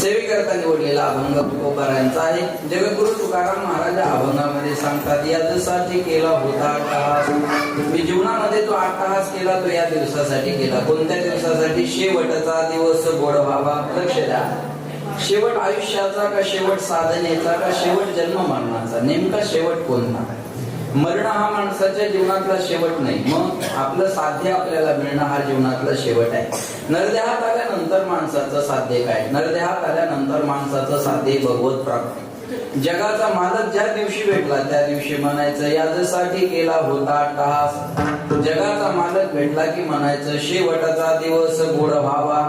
सेवेकरता निवडलेला अभंग तुकोबारायांचा आहे. जगद्गुरु तुकाराम महाराज अभंगामध्ये सांगतात, यासाठी केला होता अट्टहास. मी जीवनामध्ये तो अट्टहास केला, तो या दिवसासाठी केला. कोणत्या दिवसासाठी? शेवटचा दिवस गोड व्हावा. लक्ष द्या, शेवट आयुष्याचा का शेवट साधनेचा का शेवट जन्म मरणाचा? नेमका शेवट कोणता? मरण हा माणसाच्या जीवनातला शेवट नाही, मग आपलं साध्य आपल्याला मिळणं हा जीवनातला शेवट आहे. नरदेहात आल्यानंतर माणसाचं साध्य काय? नरदेहात आल्यानंतर माणसाचं साध्य भगवत प्राप्ती. जगाचा मालक ज्या दिवशी भेटला त्या दिवशी म्हणायचं, यासाठी केला होता अट्टहास. जगाचा मालक भेटला की म्हणायचं, शेवटचा दिवस गोड व्हावा.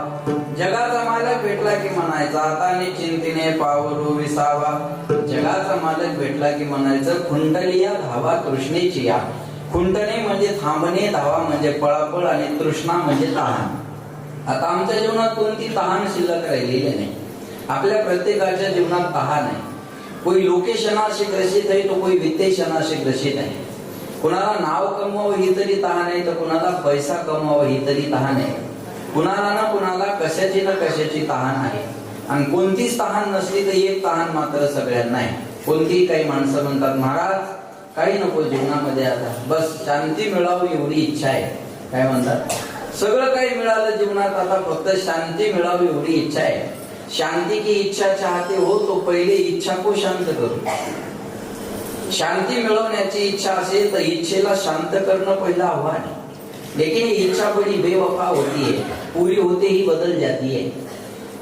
जगाचा मालक भेटला की म्हणायचा, आता चिंतीने पावरू विसावा. जगाचा मालक भेटला की म्हणायचं, खुंटलिया धावा तृष्णेची या. खुंटणे म्हणजे थांबणे, धावा म्हणजे पळापळ आणि तृष्णा म्हणजे तहान. आता आमच्या जीवनात कोणती तहान शिल्लक राहिलेली नाही. आपल्या प्रत्येकाच्या जीवनात तहान आहे. कोई लोकेशनाशी ग्रसित आहे, तो कोई वित्तेशनाशी ग्रसित आहे. कुणाला नाव कमवावं ही तरी तहान आहे, तर कुणाला पैसा कमवावा ही तरी तहान आहे. कुणाला ना कुणाला कशाची ना कशाची तहान आहे. आणि कोणतीच तहान नसली तर एक तहान मात्र सगळ्यांना आहे. कोणती? काही माणसं म्हणतात, महाराज काही नको जीवनामध्ये, आता बस शांती मिळावी एवढी इच्छा आहे. काय म्हणतात? सगळं काही मिळालं जीवनात, आता फक्त शांती मिळावी एवढी इच्छा आहे. शांति की इच्छा चाहते हो तो पहिले इच्छा को शांत करो. शांती मिळवण्याची इच्छा असेल तर इच्छेला शांत करणं पहिलं आव्हान आहे. लेकिन इच्छा बड़ी बेवफा होती है, पूरी होते ही बदल जाती है.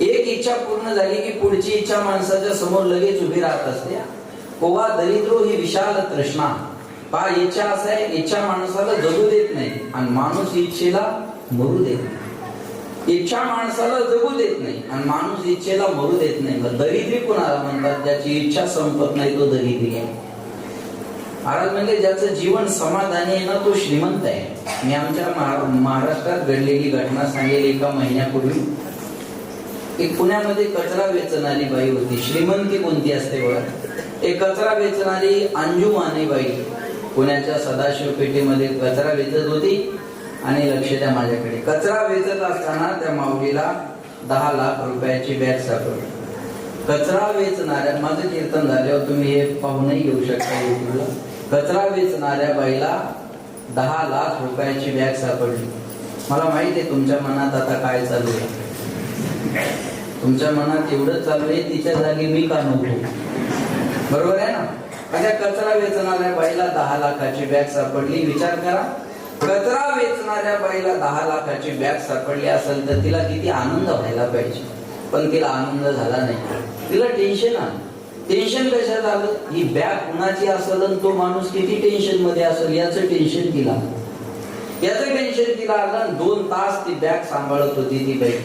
एक इच्छा पूर्ण झाली की पुढची इच्छा माणसाच्या समोर लगेच उभी राहत असते. कोवा दरिद्रो ही विशाल तृष्णा. पहा, इच्छा असं आहे, इच्छा माणसाला जगू देत नाही आणि माणूस इच्छेला मरू देत नाही. इच्छा माणसाला जगू देत नाही आणि माणूस इच्छेला मरू देत नाही. मग दरिद्री कोणाला म्हणतात? ज्याची इच्छा संपत नाही तो दरिद्री आहे. महाराज म्हणजे ज्याचं जीवन समाधानी आहे ना तो श्रीमंत आहे. मी आमच्या महाराष्ट्रात घडलेली घटना सांगेल. एका महिन्यापूर्वी एक पुण्यामध्ये कचरा वेचणारी बाई होती. श्रीमंती कोणती असते बघा? एक कचरा वेचणारी अंजुमानी बाई पुण्याच्या सदाशिव पेठेमध्ये कचरा वेचत होती. आणि लक्ष द्या माझ्याकडे, कचरा वेचत असताना त्या माऊलीला 10 लाख रुपयाची बॅग सापडली. कचरा वेचणाऱ्या, माझं कीर्तन झाल्यावर तुम्ही हे पाहूनही घेऊ शकता युट्यूबला. कचरा वेचणाऱ्या बाईला 10 लाख रुपयाची बॅग सापडली. मला माहिती आहे तुमच्या मनात आता काय चालू आहे. तुमच्या मनात एवढं चालू आहे, तिच्या जागी मी का नको? बरोबर आहे ना? त्या कचरा वेचणाऱ्या बाईला 10 लाखाची बॅग सापडली. विचार करा, कचरा वेचणाऱ्या बाईला 10 लाखाची बॅग सापडली असेल तर तिला किती आनंद व्हायला पाहिजे. पण तिला आनंद झाला नाही. तिला टेन्शन आलं. टेन्शन कशात आलं? ही बॅग कुणाची असेल आणि तो माणूस किती टेन्शन मध्ये असेल याचं टेन्शन तिला आलं. 2 तास ती बॅग सांभाळत होती ती बाई.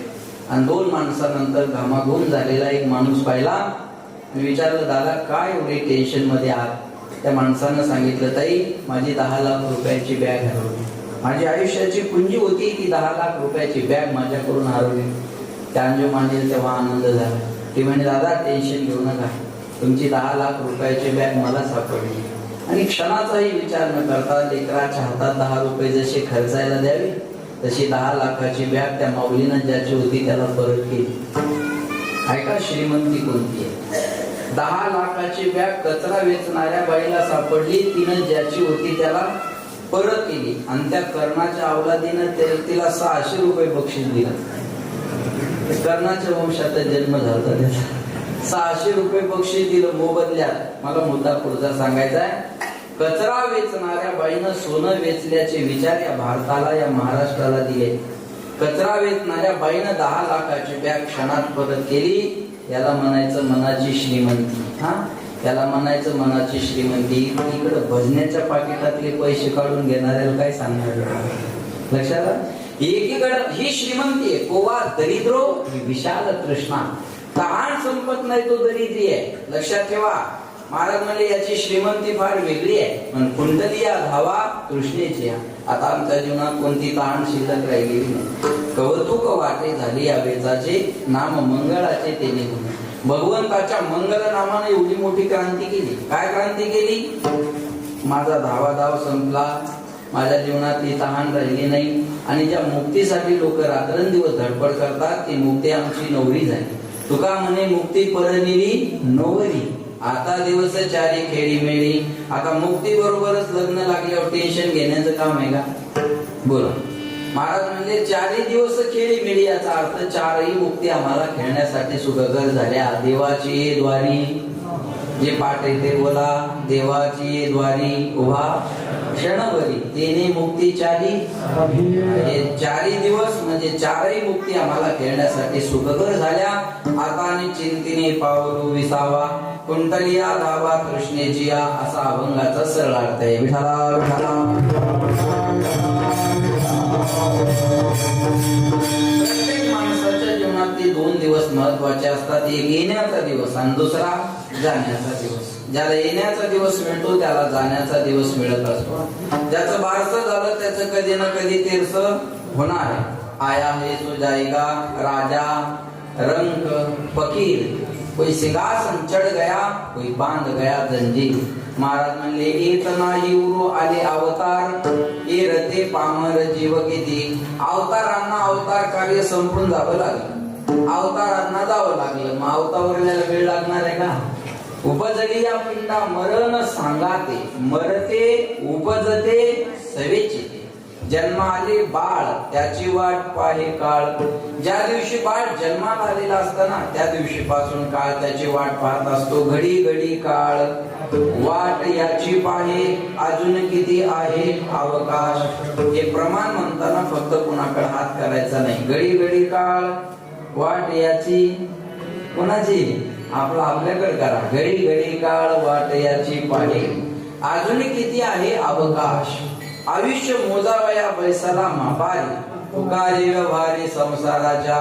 आणि 2 माणसानंतर घामाघूम झालेला एक माणूस पाहिला. मी विचारलं, दादा काय एवढे टेन्शन मध्ये आहात? त्या माणसानं सांगितलं, ताई माझी 10 लाख रुपयाची बॅग हरवली. माझी आयुष्याची पुंजी होती ती 10 लाख रुपयाची बॅग माझ्याकडून हरवली. त्या अंजुमानीला तेव्हा आनंद झाला. ती म्हणे, दादा टेन्शन घेऊ नका, तुमची 10 लाख रुपयाची बॅग मला सापडली. आणि क्षणाचाही विचार न करता लेकराच्या हातात 10 रुपये जसे खर्चायला द्यावे तशी 10 लाखाची बॅग त्या माऊलीनं ज्याची होती त्याला परत केली. ऐका श्रीमंती कोणती आहे? 10 लाखाची बॅग कचरा वेचणाऱ्या बाईला सापडली. तिनं ज्याची होती त्याला परत केली. आणि त्या कर्णाच्या अवलादीनं तिला 600 रुपये बक्षीस दिलं. कर्णाच्या वंशात जन्म झाला त्याचा. 600 रुपये बक्षीस दिलं मोबदल्यात. मला मुद्दा पुढचा सांगायचा आहे. कचरा वेचणाऱ्या बाईनं सोनं वेचल्याचे विचार या भारताला, या महाराष्ट्राला दिले. कचरा वेचणाऱ्या बाईनं 10 लाखाची बॅग क्षणात परत केली. याला म्हणायचं मनाची श्रीमंती. याला म्हणायचं मनाची श्रीमंती. इकडे भजण्याच्या पाकिटातले पैसे काढून घेणाऱ्याला काय सांगणार? लक्षात आलं? एकीकडे ही श्रीमंती आहे. कोवा दरिद्रो विशाल तृष्णा. तहान संपत नाही तो दरिद्री आहे. लक्षात ठेवा. महाराज म्हणजे याची श्रीमंती फार वेगळी आहे. पण कुंडलिया धावा तृष्णेची. आता आमच्या जीवनात कोणती तहान शिल्लक राहिलेली नाही. कौतुक वाटे झाली या वेचाचे, नाम मंगळाचे ते निघून. भगवंताच्या मंगल नामाने एवढी मोठी क्रांती केली. काय क्रांती केली? माझा धावाधाव संपला, माझ्या जीवनातली तहान राहिली नाही. आणि ज्या मुक्तीसाठी लोक रात्रंदिवस धडपड करतात ती मुक्ती आमची नवरी झाली. तुका म्हणे मुक्ती परनिली नवरी. आता दिवस चारी खेळी मेळी. आता मुक्ती बरोबरच लग्न लागल्यावर टेन्शन घेण्याचं काम आहे का? बोला. महाराज म्हणजे चारही दिवस खेळी मेळी, याचा अर्थ चारही मुक्ती आम्हाला खेळण्यासाठी सुखकर झाल्या. देवाची द्वारी, जे पाठ येते बोला, देवाची द्वारी उभा क्षणभरी तेने मुक्ती चारी. चारही दिवस म्हणजे चारही मुक्ती आम्हाला खेळण्यासाठी सुखकर झाल्या. आता आणि चिंतीने पावलू विसावा, कुंटलिया धावा कृष्णेची या, असा अभंगाचा सरळ अर्थ आहे. विठाला विठाला. प्रत्येक माणसाच्या जीवनात ते 2 दिवस महत्वाचे असतात. एक येण्याचा दिवस आणि दुसरा जाण्याचा दिवस. ज्याला येण्याचा दिवस मिळतो त्याला जाण्याचा दिवस मिळत असतो. ज्याचं बारसं झालं त्याचं कधी ना कधी तीर्थ होणार आहे. आया है सो जाएगा राजा रंग फकीर, कोई सिंहासन चढ गया कोई बांध गया जंजीर. महाराज म्हणले येत नाही उरू आले अवतार, ये रते पामर जीव किती. अवतारांना अवतार कार्य संपून जावं लागलं, अवतारांना जावं लागलं. मग अवताराला वेळ लागणार आहे का? उपजली या पिंडा मरण सांगाते, मरते उपजते सवेची. जन्म आले बाळ त्याची वाट पाहे काळ. ज्या दिवशी बाळ जन्माला आलेला असताना त्या दिवशी पासून काळ त्याची वाट पाहत असतो. घडी घडी काळ वाट याची पाहे, अजून किती आहे अवकाश. हे प्रमाण म्हणताना फक्त कुणाकडे हात करायचा नाही. घडी घडी काळ वाट याची, कोणाची? आपल्याकडे करा. घडी घडी काळ वाट याची पाहे, अजून किती आहे अवकाश. आयुष्य मोजावया पैसाला मापारी, तुकारे व्यवहारी संसाराच्या.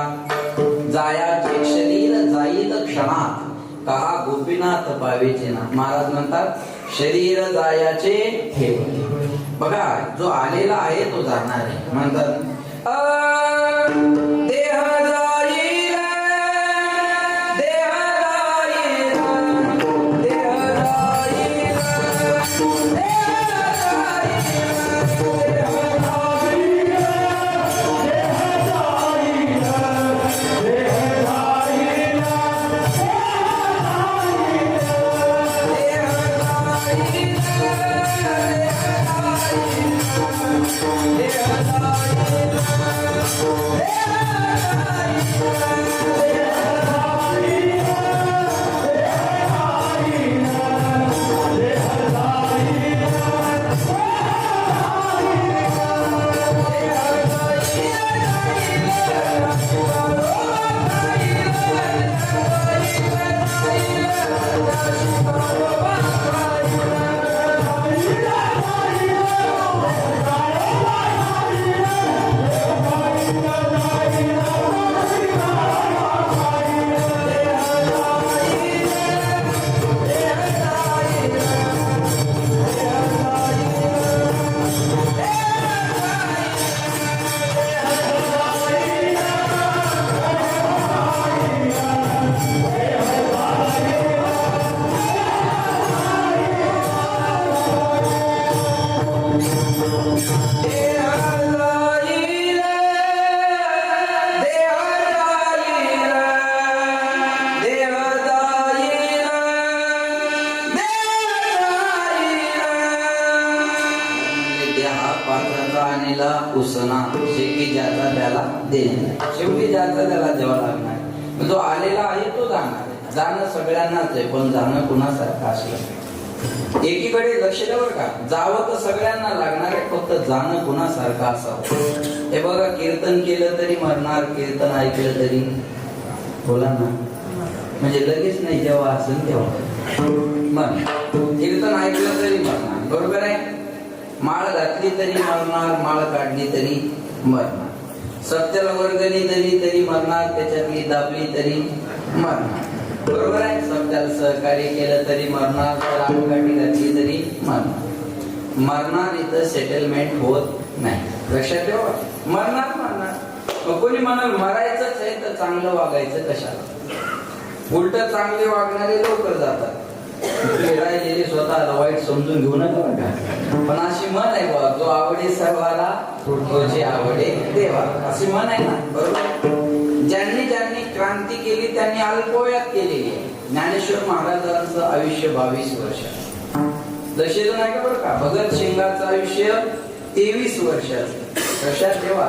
जायाचे शरीर जाईल क्षणात, कहा गोपीनाथ पावेचे ना. महाराज म्हणतात शरीर जायाचे ठेवले. बघा जो आलेला आहे तो जाणार आहे. म्हणतात देह जाईल, देह जाईल, देह जाईल, उसना शेवटी ज्याचा त्याला देणार, शेवटी ज्याचा त्याला द्यावा लागणार. जो आलेला आहे तो जाणार आहे. जाणं सगळ्यांनाच आहे, पण जाणं कुणासारखं असलं. एकीकडे लक्ष द्या बरं का, जावं तर सगळ्यांना लागणार आहे, फक्त जाणं कुणासारखं असावं. हे बघा, कीर्तन केलं तरी मरणार, कीर्तन ऐकलं तरी, बोला ना, म्हणजे लगेच नाही, जेव्हा असेल तेव्हा मग कीर्तन ऐकलं तरी मरणार, बरोबर आहे. माळ घातली तरी मरणार, माळ काढली तरी मरणार, सत्याला वर्गणी तरी मरणार, त्याच्यातली दाबली तरी मरणार, बरोबर आहे. सत्याला सहकार्य केलं तरी मरणार, काठी घातली तरी मरणार. मरणार इथं सेटलमेंट होत नाही, लक्षात ठेवा. मरणार. कोणी म्हणाल मरायचंच आहे तर चांगलं वागायचं कशाला? उलट चांगले वागणारे लवकर जातात, राहिलेले स्वतःला वाईट समजून घेऊ नका. पण अशी म्हण आहे बा, जो आवडे सर्वाला तोची आवडे देवा, अशी म्हण आहे ना, बरोबर. ज्यांनी ज्यांनी क्रांती केली त्यांनी अल्पवयात केलेली आहे. ज्ञानेश्वर महाराजांचं आयुष्य 22 वर्ष. दशेचं नाही का बरं का. भगत सिंगाचं आयुष्य 23 वर्षाचं. लक्षात ठेवा,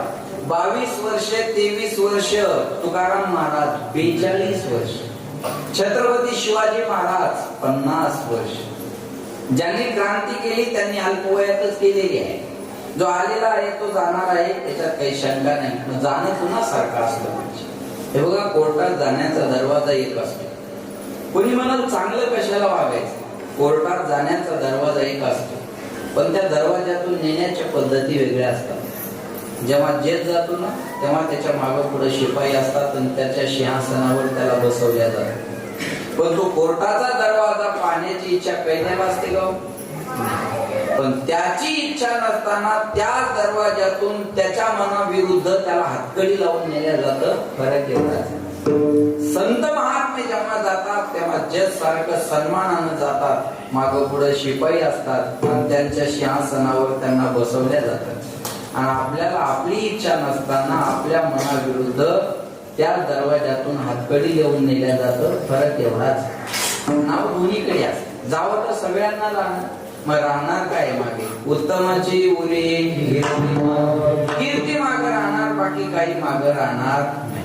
22 वर्ष, 23 वर्ष. तुकाराम महाराज 42 वर्ष. छत्रपती शिवाजी महाराज 50 वर्ष. ज्यांनी क्रांती केली त्यांनी अल्पवयातच केलेली आहे. जो आलेला आहे तो जाणार आहे, त्याच्यात काही शंका नाही. जाणं पुन्हा सारखं असलं पाहिजे. हे बघा, कोर्टात जाण्याचा दरवाजा एक असतो. कोणी म्हणाल चांगलं कशाला वागायचं. कोर्टात जाण्याचा दरवाजा एक असतो, पण त्या दरवाजातून नेण्याच्या पद्धती वेगळ्या असतात. जेव्हा जेत जातो ना, तेव्हा त्याच्या मागे पुढे शिपाई असतात आणि त्याच्या सिंहासनावर त्याला बसवल्या जातात. पण तो कोर्टाचा दरवाजा पाहण्याची इच्छा कैद्याला असते का? पण त्याची इच्छा नसताना त्या दरवाजातून त्याच्या मनाविरुद्ध त्याला हातकडी लावून नेल्या जातं. फरक एवढाच. संत महात्मे जेव्हा जातात तेव्हा जज सारखं सन्मानानं जातात. मागं पुढे शिपाई असतात आणि त्यांच्या सिंहासनावर त्यांना बसवल्या जातात. आणि आपल्याला आपली इच्छा नसताना आपल्या मनाविरुद्ध त्या दरवाजातून हातकडी लिहून नेल्या जातं. फरक एवढाच. नाव दोन्हीकडे असत. जावं तर सगळ्यांना राहणार, मग राहणार काय मागे? उत्तमाची उरे कीर्ती मागे राहणार, बाकी काही मागे राहणार नाही.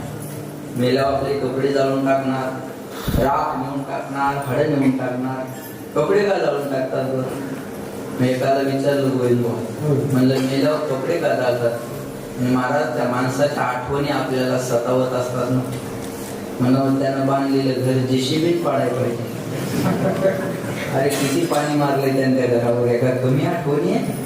मेल्यावर आपले कपडे जाळून टाकणार, राख नेऊन टाकणार, हळद नेऊन टाकणार. कपडे का जाळून टाकतात बरं? मी एकाला विचारलं, गोविंद म्हणलं मेल्यावर कपडे का जाळतात? महाराज, त्या माणसाच्या आठवणी आपल्याला सतावत असतात ना. म्हणून त्यानं बांधलेलं घर जेसीबीत पाडायला पाहिजे. अरे किती पाणी मारले त्यांच्या घरावर, एका कमी आठवणी आहे?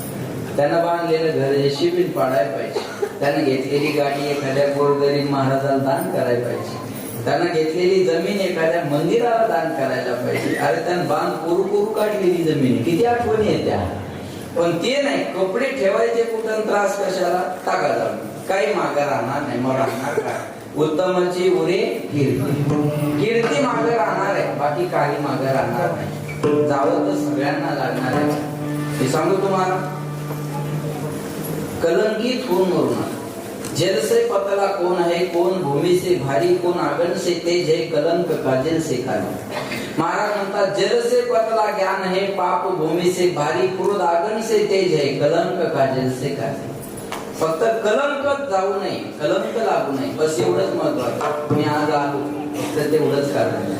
त्यानं बांधलेलं घर जेसीबीत पाडायला पाहिजे. त्यानं घेतलेली गाडी एखाद्या गोरगरीब महाराजाला दान करायला पाहिजे. त्यानं घेतलेली जमीन एखाद्या मंदिराला दान करायला पाहिजे. अरे त्यानं बांध कोरू काढलेली जमीन, किती आठवणी आहे त्या. पण ते नाही, कपडे ठेवायचे कुठं, त्रास कशाला? टाका जाऊन, काही मागे राहणार नाही. मग राहणार काय? उत्तमाची उरे कीर्ती मागे राहणार आहे, बाकी काही मागे राहणार नाही. जावं तर सगळ्यांना लागणार आहे. हे सांगू तुम्हाला, कलंकित होऊन मरू नका. जल से पतला कौन है, कौन भूमि से भारी, कौन आगन से तेज है, कलंक काजल से खाली. महाराज म्हणतात, जल से पतला ज्ञान है, पाप भूमि से भारी, क्रोध आगन से तेज है, कलंक काजल से खाली. फक्त कलंक जाऊ नये, कलंक लागू नये, बस एवढंच महत्वाचं. मी आज आलो फक्त तेवढंच कारण.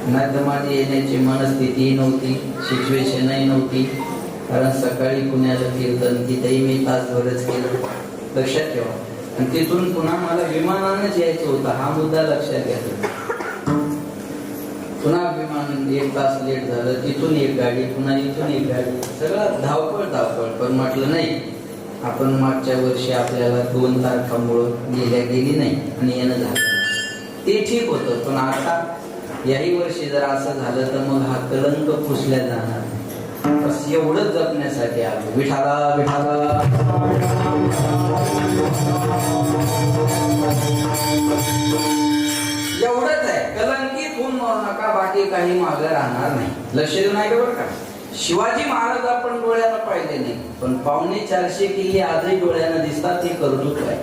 नाही तर माझी येण्याची मनस्थिती नव्हती, सिच्युएशनही नव्हती. कारण सकाळी पुण्याला कीर्तन, तिथेही मी तासभरच केलं. लक्षात ठेवा. आणि तिथून पुन्हा मला विमानानंच यायचं होतं, हा मुद्दा लक्षात घ्या. पुन्हा विमान 1 तास लेट झालं. तिथून एक गाडी, पुन्हा इथून एक गाडी, सगळं धावपळ. पण म्हटलं नाही, आपण मागच्या वर्षी आपल्याला 2 तारखांमुळं गेली नाही आणि येणं झालं, ते ठीक होतं. पण आता याही वर्षी जर असं झालं तर मग हा कलंक पुसल्या जाणार. बस एवढंच जपण्यासाठी आलो. विठाला विठाला. एवढंच आहे. कलंकित होऊन मरू नका, बाकी काही मागे राहणार नाही. लक्ष देऊ नाही बरं का. शिवाजी महाराज आपण डोळ्यानं पाहिले नाही, पण 450 किल्ले आजही डोळ्यानं दिसतात. ते कर्तृत्व आहे.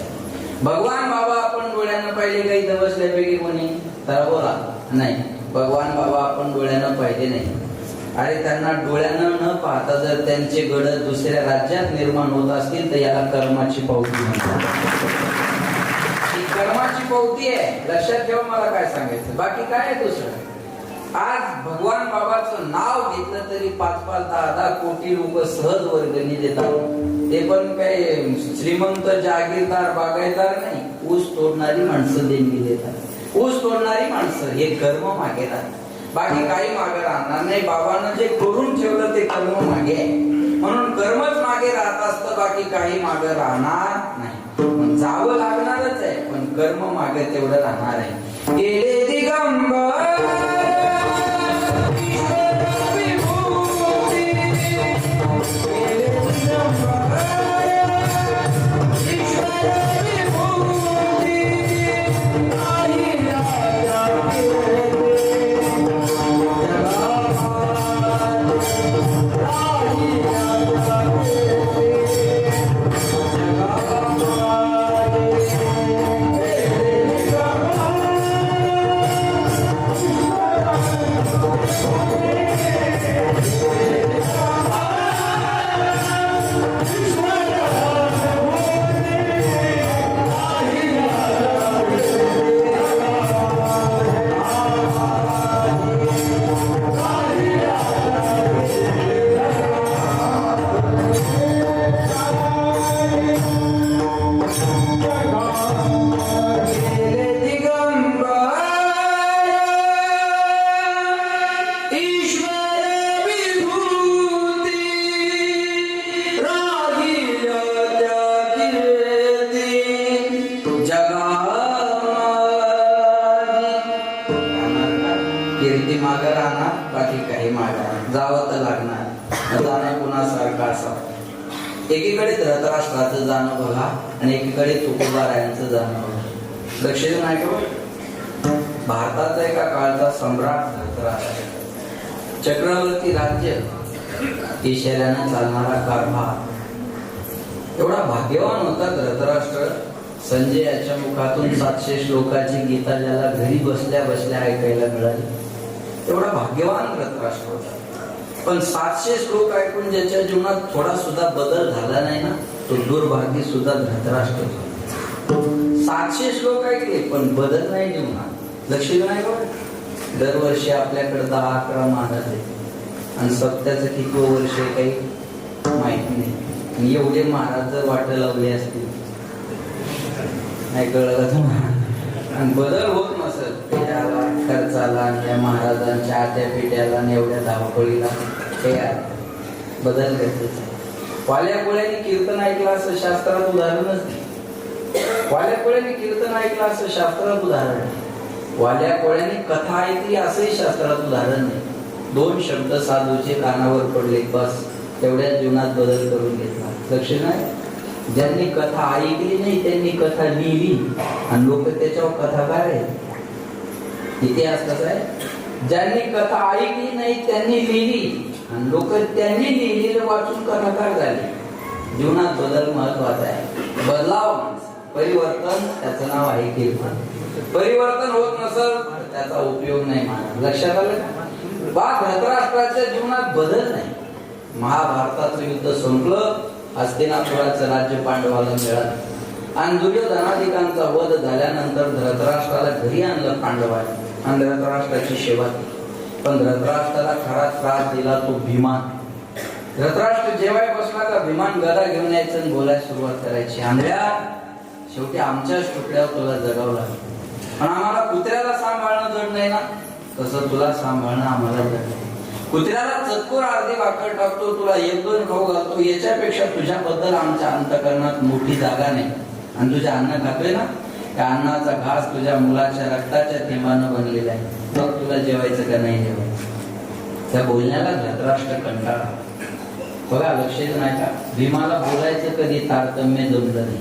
भगवान बाबा आपण डोळ्यानं पाहिले, काही दबसल्यापैकी कोणी तर बोला नाही. भगवान बाबा आपण डोळ्यानं पाहिले नाही. अरे त्यांना डोळ्यानं न पाहता जर त्यांचे गड दुसऱ्या राज्यात निर्माण होत असतील तर याला कर्माची पावती म्हणतात. ही कर्माची पावती आहे. लक्षात ठेवा. मला काय सांगायचं, बाकी काय आहे दुसरं. आज भगवान बाबाचं नाव घेतलं तरी 5-5, 10-10 कोटी लोक सहज वर्गणी देतात. ते पण काय श्रीमंत जागीरदार बागायतदार नाही, ऊस तोडणारी माणसं देणगी देतात. ऊस तोडणारी माणसं हे कर्म मागे राहतात, बाकी काही मागे राहणार नाही. बाबांना जे करून ठेवलं ते कर्म मागे आहे, म्हणून कर्मच मागे राहत असतं, बाकी काही मागे राहणार नाही. जावं लागणारच आहे, पण कर्म मागे तेवढं राहणार आहे. गेले दिगंबर कीर्ती मागं राहणार, बाकी काही मागं जावं तर लागणार. जाणं कुणासारखं असावं. एकीकडे धृतराष्ट्राचं जाणं बघा आणि एकीकडे तुकोबारायांचं जाणं बघा. लक्ष देऊन ऐका. भारताचा एका काळचा सम्राट धृतराष्ट्र, चक्रवर्ती राज्य, इशाऱ्यानं चालणारा कारभार. एवढा भाग्यवान होता धृतराष्ट्र. संजयाच्या मुखातून 700 श्लोकाची गीता ज्याला घरी बसल्या बसल्या ऐकायला मिळाली, एवढा भाग्यवान धृतराष्ट्र होता. पण 700 श्लोक ऐकून ज्याच्या जीवनात थोडा सुद्धा बदल झाला नाही ना, तो दुर्भाग्य सुद्धा धृतराष्ट्र होता. 700 श्लोक ऐकले पण बदल नाही जीवनात. लक्ष नाही का? दरवर्षी आपल्याकडे 10-11 महाराज आहेत आणि सप्त्याचं किती वर्ष काही माहिती नाही. आणि एवढे महाराज जर वाट लावले असतील, नाही कळलं तुम्हाला, आणि बदल होत नसेल त्याला, खर्चाला आणि या महाराजांच्या आट्या पिट्याला आणि एवढ्या धावपळीला, हे बदल गरजेचा आहे. वाल्या कोळ्याने कीर्तन ऐकलं असं शास्त्रात उदाहरणच नाही. वाल्या कोळ्याने कीर्तन ऐकलं असं शास्त्रात उदाहरण नाही. वाल्या कोळ्याने कथा ऐकली असंही शास्त्रात उदाहरण नाही. 2 शब्द साधूचे कानावर पडले, बस तेवढ्याच जीवनात बदल करून घेतला. लक्ष नाही. ज्यांनी कथा ऐकली नाही त्यांनी कथा लिहिली आणि लोक त्याच्यावर कथाकार आहेत. इतिहास कसा आहे? ज्यांनी कथा ऐकली नाही त्यांनी लिहिली आणि लोक त्यांनी लिहिलेलं वाचून कथाकार झाले. जीवनात बदल महत्वाचा आहे. बदलाव माणसं, परिवर्तन, त्याचं नाव आहे कीर्तन. परिवर्तन होत नसेल तर त्याचा उपयोग नाही महाराज. लक्षात आलं का? धृतराष्ट्राच्या जीवनात बदल नाही. महाभारताचं युद्ध संपलं, हस्तिनापुराचं राज्य पांडवाला मिळालं आणि दुर्योधनादिकांचा वध झाल्यानंतर धृतराष्ट्राला घरी आणलं पांडवांनी आणि धृतराष्ट्राची सेवा केली. पण धृतराष्ट्राला खरा त्रास दिला तो भीमान. धृतराष्ट्र जेवाय बसला का भीमान गदा घेऊन यायचं आणि बोलायला सुरुवात करायची. आंधळ्या, शेवटी आमच्याच तुकड्यावर तुला जगावं लागलं. पण आम्हाला कुत्र्याला सांभाळणं जड नाही ना, तसं तुला सांभाळणं आम्हाला जड नाही. कुत्र्याला चतकोर अर्धी भाकर टाकतो, तुला 1-2 खाऊ घालतो, याच्यापेक्षा तुझ्याबद्दल आमच्या अंतकरणात मोठी जागा नाही. आणि तुझ्या अन्न खातोय ना, त्या अन्नाचा घास तुझ्या मुलाच्या रक्ताच्या थेंबानं बनलेला आहे. मग तुला जेवायचं का नाही जेवायचं? त्या बोलण्याला धृतराष्ट्र कंटाळा. बघा, लक्ष नाही का? भीमाला बोलायचं कधी तारतम्य जमलं नाही.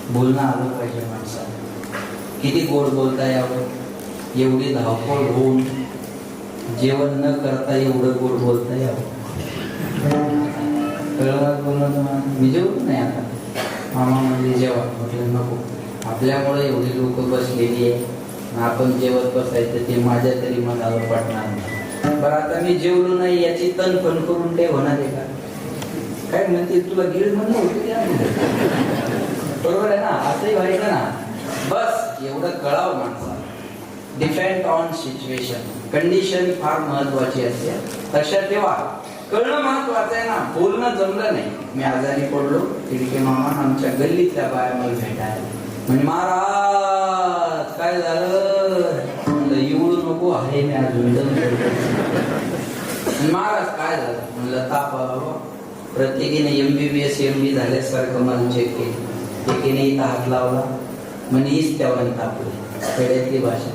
बोलणं आलं पाहिजे माणसाला. किती गोड बोलता यावं, एवढी धावपळ होऊन जेवण न करता एवढं गोड बोलता यावं. मी जेवत नाही आता, मामा म्हणजे जेव्हा म्हटलं नको, आपल्यामुळे एवढी लोक बसलेली आहे, आपण जेवत बसायचं ते माझ्या तरी मनाला पडणार नाही. बरं, आता मी जेवलो नाही याची तणफण करून ते होणार आहे का? काय म्हणते, तुला गिळ म्हणलं होतं, बरोबर आहे ना? असंही व्हायचं ना. बस एवढं कळावं माणसाला. डिपेंड ऑन सिच्युएशन, कंडिशन फार महत्वाची असते. लक्षात ठेवा, कळणं महत्वाचं आहे ना. बोलणं जमलं नाही. मी आजारी पडलो, तिडके मामा आमच्या गल्लीतल्या बाया मला भेटायला म्हणजे, महाराज काय झालं? म्हणलं येऊ नको आहे, मी अजून महाराज काय झालं? म्हणलं ताप आला. प्रत्येकीने MBBS MD झाल्यासारखं मला चेक केलं. एकीने इथं हात लावला म्हणजे हीच तेव्हा तापली, खेड्यातली भाषा.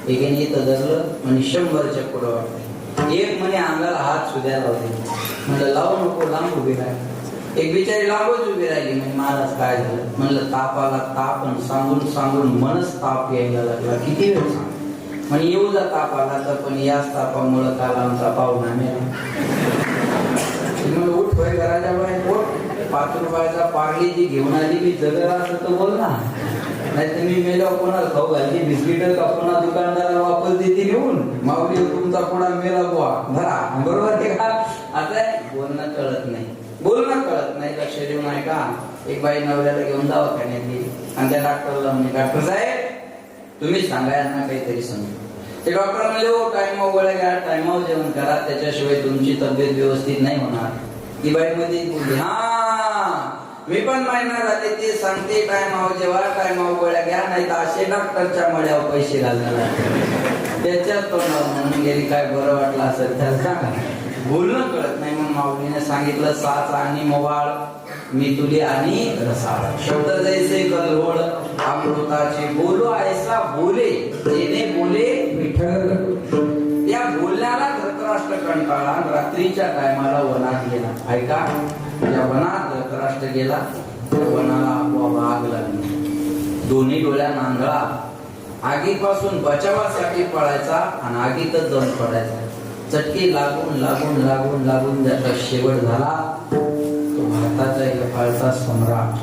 एकीने इथं धरलं म्हणजे 100च्या पुढं वाटतं. एक म्हणे अंगाला हात सुद्धा लावले. म्हणलं लावू नको, लांब उभी राहिली. एक बिचारी लांबच उभी राहिली. म्हणजे महाराज काय झालं? म्हणलं ताप आला. ताप सांगून सांगून मनच ताप यायला लागला. किती वेळ सांग म्हणजे येऊ जा ताप आला तर, पण याच तापामुळं काल आमचा पाहुणा मेला. म्हणलं उठ, होय घराच्या बाहेर पोट, 5 रुपयाचा पार्ली जी घेऊन आली मी जगला असं तर बोल ना. नाही तर मी मेल्यावर कोणाला खाऊ घालली बिस्किट का पुन्हा दुकानदाराला वापस देते घेऊन, माऊली तुमचा पुन्हा मेला बुवा धरा. बरोबर आहे का? आता बोलणं कळत नाही, बोलणं कळत नाही. लक्ष देऊन ऐका. एक बाई नवऱ्याला घेऊन दवाखान्यात गेली आणि त्या डॉक्टरला म्हणजे, डॉक्टर साहेब तुम्ही सांगा यांना काहीतरी समजून. ते डॉक्टर म्हणले, हो टाइमावर गोळ्या घ्या, टाइमावर जेवण करा, त्याच्याशिवाय तुमची तब्येत व्यवस्थित नाही होणार. ती बाई मध्ये बोलली, हा मी पण महिना झाले ते सांगते, टाइमावर जेवा, टाइमावर गोळ्या घ्या, नाही तर असे डॉक्टरच्या मळ्यावर पैसे घालणार. त्याच्यात तोंडावर म्हणून गेली. काय बरं वाटलं असेल त्याला सांगा. बोलणं कळत नाही. मग माऊलीने सांगितलं, साच आणि मोवाळ, मी तुली आणि रसाळ, शब्द जैसे कलवळ, अमृताचे बोलो ऐसा बोले, जेने बोले विठ्ठल. कंटाळला आणि रात्रीच्या टायमाला वनात गेला. ऐका, त्या वनात धृतराष्ट्र गेला, त्या वनाला आपोआप आग लागली. दोन्ही डोळ्या नांदळा. आगीपासून बचावासाठी पळायचा आणि आगीतच जाऊन पडायचा. चटकी लागून लागून लागून लागून ज्याचा शेवट झाला तो भारताचा यफाळचा सम्राट.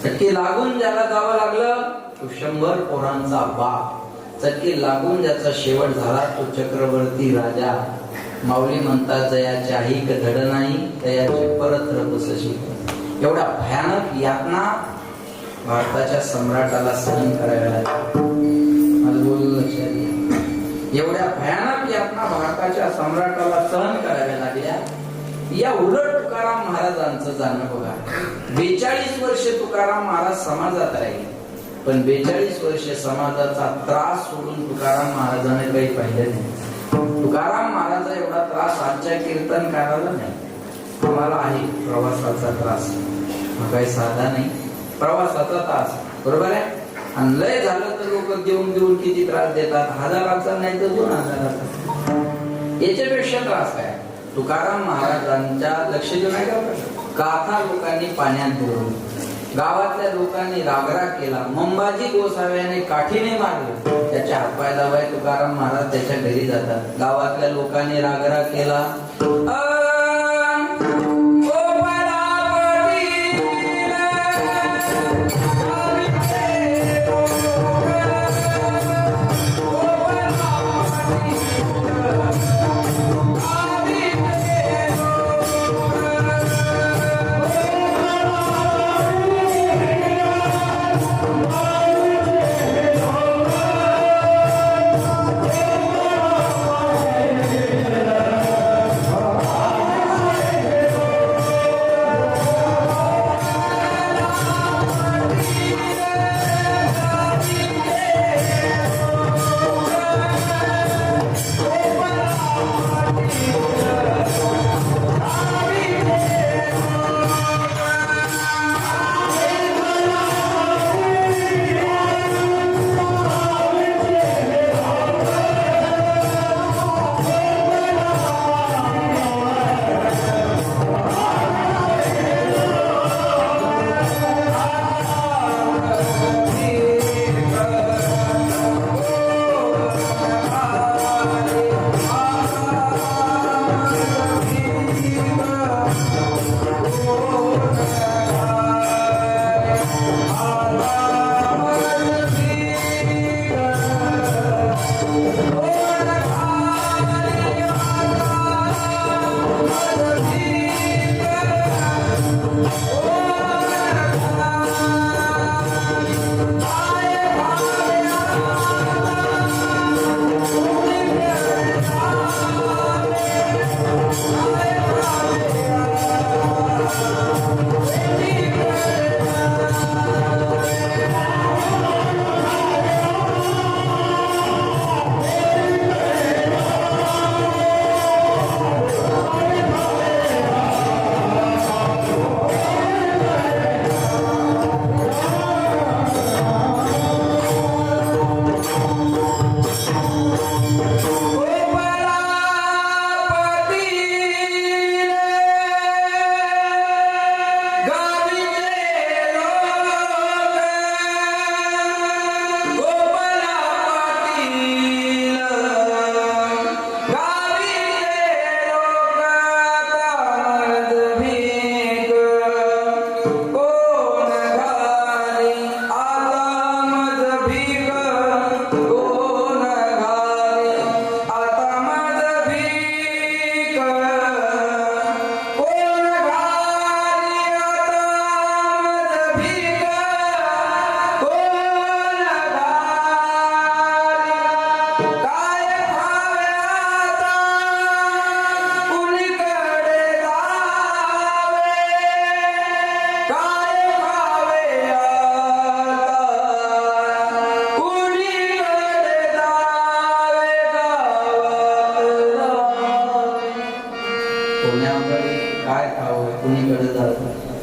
चटकी लागून ज्याला जावं लागलं तो 100 पोरांचा बाप. चटकी लागून ज्याचा शेवट झाला तो चक्रवर्ती राजा. माऊली म्हणतात, जयाची ऐक धड नाही तयाची परत रपसशी. एवढ्या भयानक यातना भारताच्या सम्राटाला सहन कराव्या लागल्या. माझं बोलणं लक्षात घ्या. एवढ्या भयानक यातना भारताच्या सम्राटाला सहन कराव्या लागल्या. या उलट तुकाराम महाराजांचं जाणं बघा. 42 वर्ष तुकाराम महाराज समाजात राहिले, पण 42 वर्ष समाजाचा त्रास सोडून तुकाराम महाराजांनी काही पाहिलं नाही. तुकाराम महाराज एवढा त्रास आजच्या कीर्तनकाराला नाही. आम्हाला आहे प्रवासाचा त्रास, हा काही साधा नाही. प्रवासाचा त्रास बरोबर आहे. आणि लय झालं तर लोक देऊन देऊन किती त्रास देतात. 1000चा नाही तर 2000चा. याच्यापेक्षा त्रास काय. तुकाराम महाराजांच्या लक्ष देऊ नाही का. गाथा लोकांनी पाण्यात बुडवली, गावातल्या लोकांनी रागराग केला. मंबाजी गोसाव्याने काठीने मारले, त्याच्या हातपाय दाबाय तुकाराम महाराज त्याच्या घरी जातात. गावातल्या लोकांनी रागराग केला.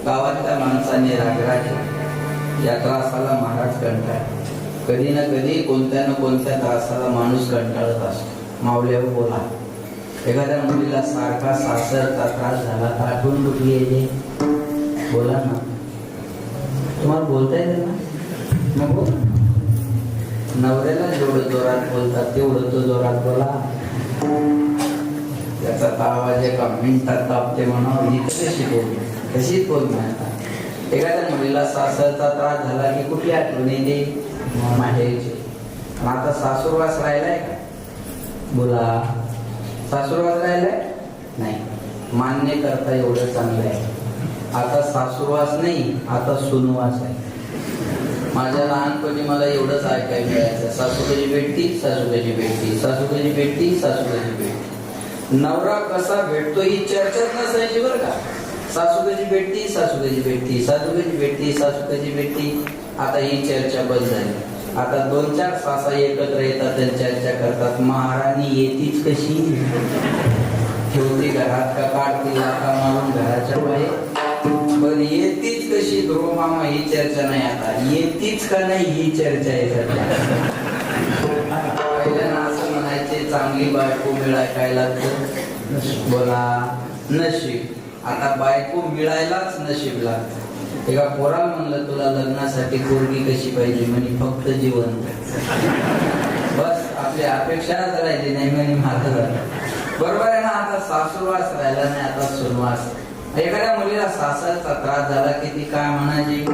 गावातल्या माणसांनी रागराग या त्रासाला महाराज कंटाळ. कधी ना कधी कोणत्या ना कोणत्या त्रासाला माणूस कंटाळत असतो. माऊलीवर बोला एखाद्या मुलीला सारखा सासरचा त्रास झाला तर आठवण कुठली येते? बोला ना, तुम्हाला बोलता येते ना? मग बोल. नवऱ्याला जेवढं जोरात बोलतात तेवढं तो जोरात बोला. त्याचा आवाज एका मिनिटात तापते म्हणावं, ही कशी बोल, कशीच बोल म्हणतात. एखाद्या मुलीला सासरचा त्रास झाला की कुठली आठवण येते? माहेरची. आता सासूरवास राहिलाय का? बोला, सासूरवास राहिलाय? नाही. मान्य करता एवढं चांगलं आहे. आता सासूरवास नाही, आता सुनवास आहे. माझ्या लहानपणी मला एवढंच ऐकायला मिळायचं, सासू कशी भेटती, सासू कशी भेटती, सासू कशी भेटती, सासू कशी भेटती. नवरा कसा भेटतो ही चर्चाच नसायची बरं का. सासू कशी भेटती, सासू कशी भेटती, सासू कशी भेटती, सासू कशी भेटती. आता ही चर्चा बंद झाली. आता 2-4 सासा एकत्र येतात आणि चर्चा करतात, महाराणी येतीच कशी, ठेवती घरात का काढती लाका मारून घराच्या बाहेर. पण येतीच कशी ध्रुव मामा ही चर्चा नाही, आता येतीच का नाही ही चर्चा आहे सध्या. पहिल्यांदा असं म्हणायचे, चांगली बायको मिळाय काय लागतं? बोला, नशीब. आता बायको मिळायलाच नशीब लागतं. एका पोराला म्हणलं, तुला लग्नासाठी पोरगी कशी पाहिजे? म्हणे फक्त जिवंत. बस, आपली अपेक्षा करायची नाही म्हणे माझं झालं. बरोबर आहे ना. आता सासूरवास राहिला नाही, आता सुनवास. एखाद्या मुलीला सासरचा त्रास झाला की ती काय म्हणायची?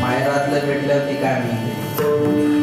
माहेरातलं भेटल्यावरती काय म्हणते?